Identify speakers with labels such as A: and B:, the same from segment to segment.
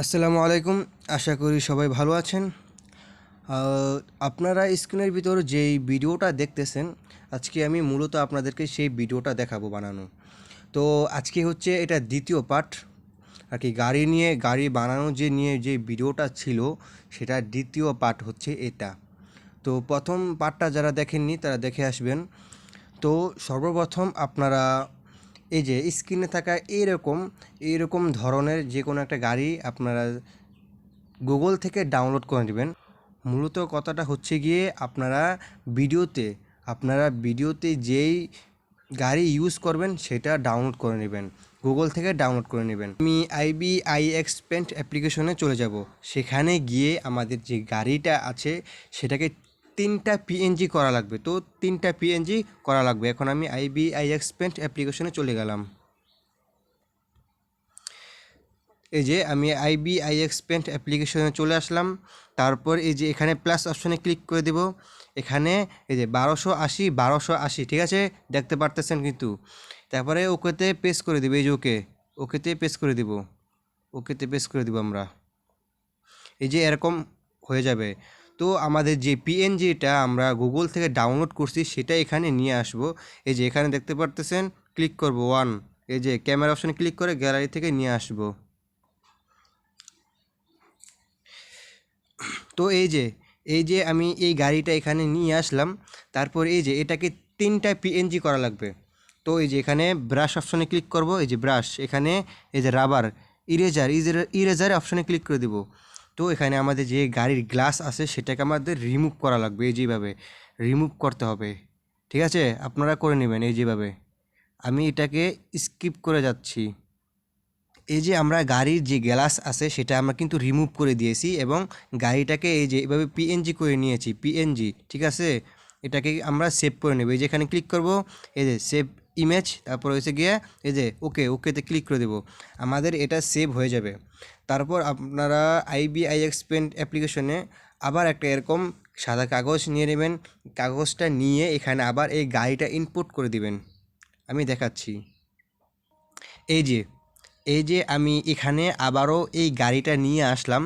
A: আসসালামু আলাইকুম। আশা করি সবাই ভালো আছেন। আপনারা স্ক্রিনের ভিতর যেই ভিডিওটা দেখতেছেন, আজকে আমি মূলত আপনাদেরকে সেই ভিডিওটা দেখাবো বানানো। তো আজকে হচ্ছে এটা দ্বিতীয় পার্ট আর কি, গাড়ি বানানো নিয়ে যে ভিডিওটা ছিল সেটার দ্বিতীয় পার্ট হচ্ছে এটা। তো প্রথম পার্টটা যারা দেখেননি তারা দেখে আসবেন। তো সর্বপ্রথম আপনারা এই যে স্ক্রিনে থাকা এইরকম ধরনের যে কোনো একটা গাড়ি আপনারা গুগল থেকে ডাউনলোড করে নেবেন। মূলত কথাটা হচ্ছে গিয়ে আপনারা ভিডিওতে যেই গাড়ি ইউজ করবেন সেটা ডাউনলোড করে নেবেন, গুগল থেকে ডাউনলোড করে নেবেন। আমি IBIX পেন্ট অ্যাপ্লিকেশনে চলে যাব। সেখানে গিয়ে আমাদের যে গাড়িটা আছে সেটাকে 3টা পিএনজি করা লাগবে। তো 3টা পিএনজি করা লাগবে। এখন আমি IBIX পেন্ট অ্যাপ্লিকেশনে চলে গেলাম। এই যে আমি IBIX পেন্ট অ্যাপ্লিকেশনে চলে আসলাম। তারপর এই যে এখানে প্লাস অপশনে ক্লিক করে দেব। এখানে এই যে 1280 ঠিক আছে, দেখতে পারতেছেন কিন্তু। তারপরে ওকেতে পেস্ট করে দেবো। এই যে ওকেতে পেস্ট করে দিব। আমরা এই যে এরকম হয়ে যাবে। তো আমাদের যে পিএনজিটা আমরা গুগল থেকে ডাউনলোড করছি সেটা এখানে নিয়ে আসব। এই যে এখানে দেখতে পারতেছেন, ক্লিক করব ওয়ান। এই যে ক্যামেরা অপশনে ক্লিক করে গ্যালারি থেকে নিয়ে আসব। তো এই যে আমি এই গাড়িটা এখানে নিয়ে আসলাম। তারপর এই যে এটাকে 3টা পিএনজি করা লাগবে। তো এই যে এখানে ব্রাশ অপশনে ক্লিক করব। এই যে ব্রাশ, এখানে এই যে রাবার, ইরেজার অপশনে ক্লিক করে দেব। তো এখানে আমাদের যে গাড়ির গ্লাস আছে সেটাকে আমাদের রিমুভ করা লাগবে। এই যেভাবে রিমুভ করতে হবে, ঠিক আছে? আপনারা করে নেবেন এই যেভাবে। আমি এটাকে স্কিপ করে যাচ্ছি। এই যে আমরা গাড়ির যে গ্লাস আছে সেটা আমরা কিন্তু রিমুভ করে দিয়েছি এবং গাড়িটাকে এই যে এভাবে পিএনজি করে নিয়েছি, পিএনজি, ঠিক আছে? এটাকে আমরা সেভ করে নেব। এই যে এখানে ক্লিক করব, এই যে সেভ ইমেজ, তারপর হয়েছে গিয়ে এই যে ওকেতে ক্লিক করে দেব। আমাদের এটা সেভ হয়ে যাবে। তারপর আপনারা IBIX পেন্ট অ্যাপ্লিকেশনে আবার একটা এরকম সাদা কাগজ নিয়ে নেবেন। কাগজটা নিয়ে এখানে আবার এই গাড়িটা ইনপুট করে দিবেন। আমি দেখাচ্ছি। এই যে আমি এখানে আবারও এই গাড়িটা নিয়ে আসলাম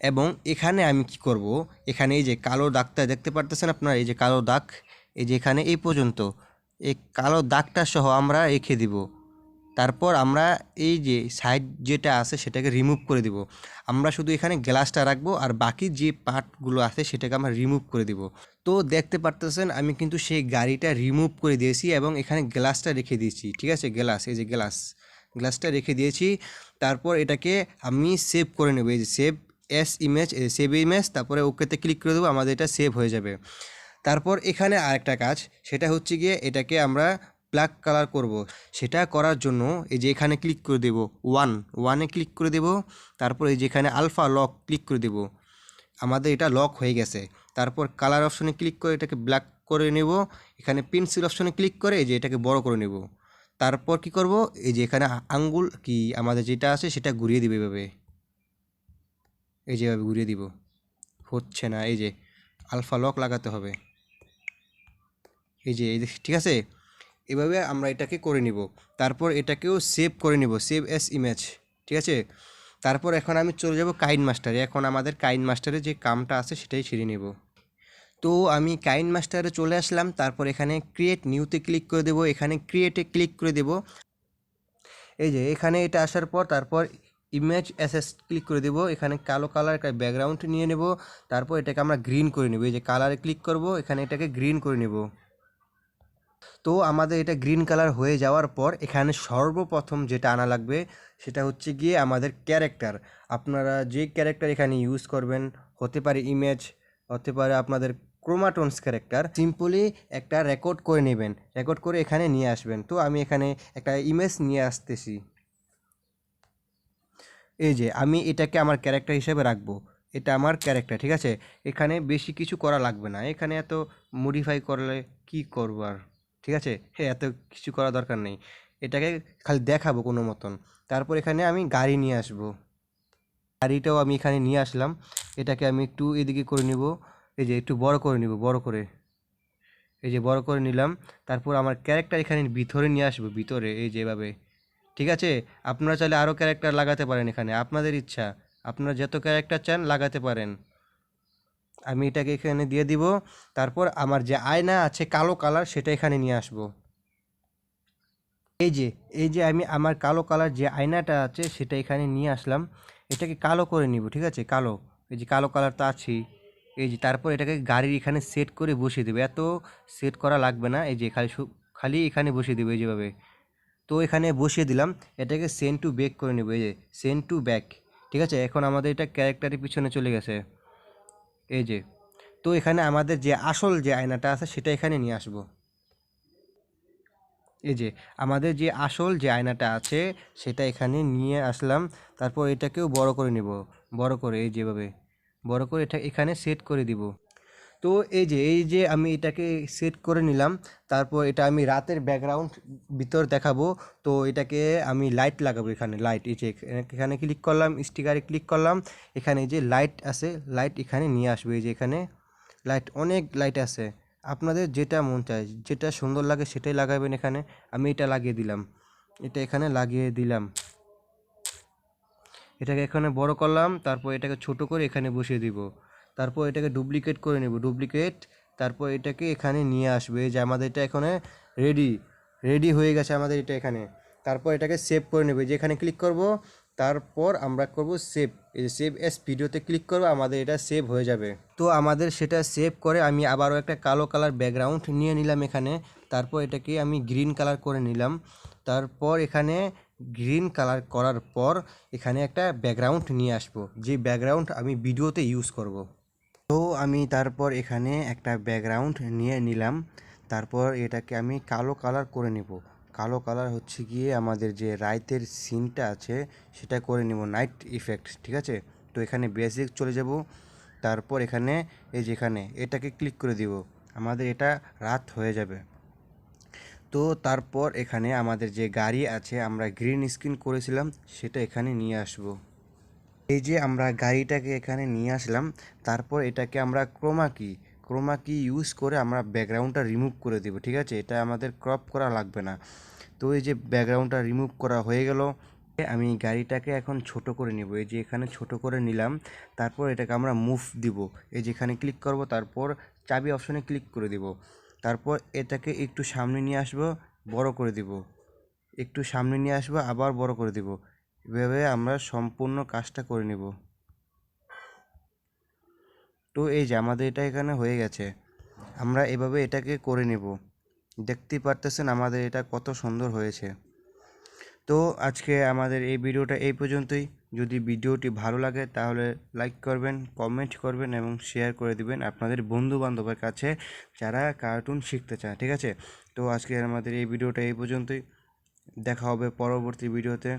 A: এবং এখানে আমি কি করব, এখানে এই যে কালো দাগটা দেখতে পারতেছেন আপনারা, এই যে কালো দাগ, এই যে এখানে এই পর্যন্ত এই কালো দাগটা সহ আমরা রেখে দিব। তারপর আমরা এই যে সাইড যেটা আছে সেটাকে রিমুভ করে দিব। আমরা শুধু এখানে গ্লাসটা রাখবো আর বাকি যে পার্টগুলো আছে সেটাকে আমরা রিমুভ করে দিব। তো দেখতে পারতেছেন আমি কিন্তু সেই গাড়িটা রিমুভ করে দিয়েছি এবং এখানে গ্লাসটা রেখে দিয়েছি, ঠিক আছে? এই যে গ্লাসটা রেখে দিয়েছি। তারপর এটাকে আমি সেভ করে নেব। এই যে সেভ ইমেজ, তারপরে ওকেতে ক্লিক করে দেবো। আমাদের এটা সেভ হয়ে যাবে। তারপর এখানে আরেকটা কাজ, সেটা হচ্ছে গিয়ে এটাকে আমরা ব্ল্যাক কালার করব। সেটা করার জন্য এই যে এখানে ক্লিক করে দেব, ওয়ানে ক্লিক করে দেব। তারপর এই যে এখানে আলফা লক ক্লিক করে দেব। আমাদের এটা লক হয়ে গেছে। তারপর কালার অপশনে ক্লিক করে এটাকে ব্ল্যাক করে নেব। এখানে পেন্সিল অপশনে ক্লিক করে এই যে এটাকে বড় করে নেব। তারপর কি করব, এই যে এখানে আঙ্গুল কি আমাদের যেটা আছে সেটা ঘুরিয়ে দিবে এভাবে, এই যেভাবে ঘুরিয়ে দিব। হচ্ছে না, এই যে আলফা লক লাগাতে হবে। এই যে ঠিক আছে, এভাবে আমরা এটাকে করে নিব। তারপর এটাকেও সেভ করে নিব, সেভ এস ইমেজ, ঠিক আছে? তারপর এখন আমি চলে যাব কাইন মাস্টারে। এখন আমাদের কাইন মাস্টারে যে কামটা আছে সেটাই সেরে নেব। তো আমি কাইন মাস্টারে চলে আসলাম। তারপর এখানে ক্রিয়েট নিউতে ক্লিক করে দেব। এখানে ক্রিয়েটে ক্লিক করে দেব। এই যে এখানে এটা আসার পর তারপর ইমেজ অ্যাসেস ক্লিক করে দেব। এখানে কালো কালার একটা ব্যাকগ্রাউন্ড নিয়ে নেব। তারপর এটাকে আমরা গ্রিন করে নেব। এই যে কালারে ক্লিক করব, এখানে এটাকে গ্রিন করে নেব। তো আমাদের এটা গ্রিন কালার হয়ে যাওয়ার পর এখানে সর্বপ্রথম যেটা আনা লাগবে সেটা হচ্ছে গিয়ে আমাদের ক্যারেক্টার। আপনারা যে ক্যারেক্টার এখানে ইউজ করবেন, হতে পারে ইমেজ, হতে পারে আপনাদের ক্রোমাটোনস ক্যারেক্টার, সিম্পলি একটা রেকর্ড করে নেবেন। রেকর্ড করে এখানে নিয়ে আসবেন। তো আমি এখানে একটা ইমেজ নিয়ে আসতেছি। এই যে আমি এটাকে আমার ক্যারেক্টার হিসেবে রাখবো। এটা আমার ক্যারেক্টার, ঠিক আছে? এখানে বেশি কিছু করা লাগবে না। এখানে এত মডিফাই করলে কি করবো আর, ঠিক আছে? হ্যাঁ, এত কিছু করা দরকার নেই। এটাকে খালি দেখাবো কোনো মতন। তারপর এখানে আমি গাড়ি নিয়ে আসবো। গাড়িটাও আমি এখানে নিয়ে আসলাম। এটাকে আমি একটু এদিকে করে নিব। এই যে একটু বড় করে নিব, বড় করে, এই যে বড় করে নিলাম। তারপর আমার ক্যারেক্টার এখানে ভিতরে নিয়ে আসবো, ভিতরে এই যে এভাবে, ঠিক আছে? আপনারা চাইলে আরও ক্যারেক্টার লাগাতে পারেন এখানে, আপনাদের ইচ্ছা। আপনারা যত ক্যারেক্টার চান লাগাতে পারেন। আমি এটাকে এখানে দিয়ে দিব। তারপর আমার যে আয়না আছে কালো কালার সেটা এখানে নিয়ে আসব। এই যে এই যে আমি আমার কালো কালার যে আয়নাটা আছে সেটা এখানে নিয়ে আসলাম। এটাকে কালো করে নিব, ঠিক আছে? কালো, এই যে কালো কালার তো আছেই। এই যে তারপর এটাকে গাড়ির এখানে সেট করে বসিয়ে দেবে। এত সেট করা লাগবে না, এই যে খালি এখানে বসিয়ে দেবে এই যেভাবে। তো এখানে বসিয়ে দিলাম। এটাকে সেন্ড টু ব্যাক করে নেব, এই যে সেন্ড টু ব্যাক। ঠিক আছে, এখন আমাদের এটা ক্যারেক্টারের পিছনে চলে গেছে। এই যে, তো এখানে আমাদের যে আসল যে আয়নাটা আছে সেটা এখানে নিয়ে আসব। এই যে আমাদের যে আসল যে আয়নাটা আছে সেটা এখানে নিয়ে আসলাম। তারপর এটাকেও বড় করে নিব, বড় করে এই যেভাবে বড় করে এটা এখানে সেট করে দিব। তো এই যে আমি এটাকে সেট করে নিলাম। তারপর এটা আমি রাতের ব্যাকগ্রাউন্ড ভিতর দেখাবো। তো এটাকে আমি লাইট লাগাবো, এখানে লাইট, এই যে এখানে ক্লিক করলাম, স্টিকারে ক্লিক করলাম। এখানে যে লাইট আছে, লাইট এখানে নিয়ে আসবে। এই যে এখানে লাইট, অনেক লাইট আছে, আপনাদের যেটা মন চায় যেটা সুন্দর লাগে সেটাই লাগাবেন এখানে। আমি এটা লাগিয়ে দিলাম, এটা এখানে লাগিয়ে দিলাম। এটাকে এখানে বড় করলাম, তারপর এটাকে ছোট করে এখানে বসিয়ে দিব। তারপর এটাকে ডুপ্লিকেট করে নেব, ডুপ্লিকেট। তারপর এটাকে এখানে নিয়ে আসবে, যে আমাদের এটা এখানে রেডি রেডি হয়ে গেছে আমাদের এটা এখানে। তারপর এটাকে সেভ করে নেবে, যে এখানে ক্লিক করব। তারপর আমরা করব সেভ, এই যে সেভ এস ভিডিওতে ক্লিক করব, আমাদের এটা সেভ হয়ে যাবে। তো আমাদের সেটা সেভ করে আমি আবারও একটা কালো কালার ব্যাকগ্রাউন্ড নিয়ে নিলাম এখানে। তারপর এটাকে আমি গ্রিন কালার করে নিলাম। তারপর এখানে গ্রিন কালার করার পর এখানে একটা ব্যাকগ্রাউন্ড নিয়ে আসবো, যে ব্যাকগ্রাউন্ড আমি ভিডিওতে ইউজ করব। তো আমি তারপর এখানে একটা ব্যাকগ্রাউন্ড নিয়ে নিলাম। তারপর এটাকে আমি কালো কালার করে নেব। কালো কালার হচ্ছে গিয়ে আমাদের যে রাইতের সিনটা আছে সেটা করে নেব, নাইট ইফেক্ট, ঠিক আছে? তো এখানে বেসিক চলে যাব। তারপর এখানে এই যে এখানে এটাকে ক্লিক করে দিব, আমাদের এটা রাত হয়ে যাবে। তো তারপর এখানে আমাদের যে গাড়ি আছে আমরা গ্রিন স্ক্রিন করেছিলাম সেটা এখানে নিয়ে আসব। এই যে আমরা গাড়িটাকে এখানে নিয়ে আসলাম। তারপর এটাকে আমরা ক্রোমা কি ইউজ করে আমরা ব্যাকগ্রাউন্ডটা রিমুভ করে দেব, ঠিক আছে? এটা আমাদের ক্রপ করা লাগবে না। তো এই যে ব্যাকগ্রাউন্ডটা রিমুভ করা হয়ে গেল। আমি গাড়িটাকে এখন ছোট করে নেব, এই যে এখানে ছোট করে নিলাম। তারপর এটাকে আমরা মুভ দিব, এই যে এখানে ক্লিক করব, তারপর চাবি অপশনে ক্লিক করে দিব। তারপর এটাকে একটু সামনে নিয়ে আসব, বড় করে দিব, একটু সামনে নিয়ে আসবো, আবার বড় করে দিব। এভাবে আমরা সম্পূর্ণ কাজটা করে নিব। তো এই যে আমাদের এটা এখানে হয়ে গেছে, আমরা এভাবে এটাকে করে নেব। দেখতেই পারতেছেন আমাদের এটা কত সুন্দর হয়েছে। তো আজকে আমাদের এই ভিডিওটা এই পর্যন্তই। যদি ভিডিওটি ভালো লাগে তাহলে লাইক করবেন, কমেন্ট করবেন এবং শেয়ার করে দিবেন আপনাদের বন্ধু বান্ধবের কাছে যারা কার্টুন শিখতে চায়, ঠিক আছে? তো আজকে আমাদের এই ভিডিওটা এই পর্যন্তই, দেখা হবে পরবর্তী ভিডিওতে।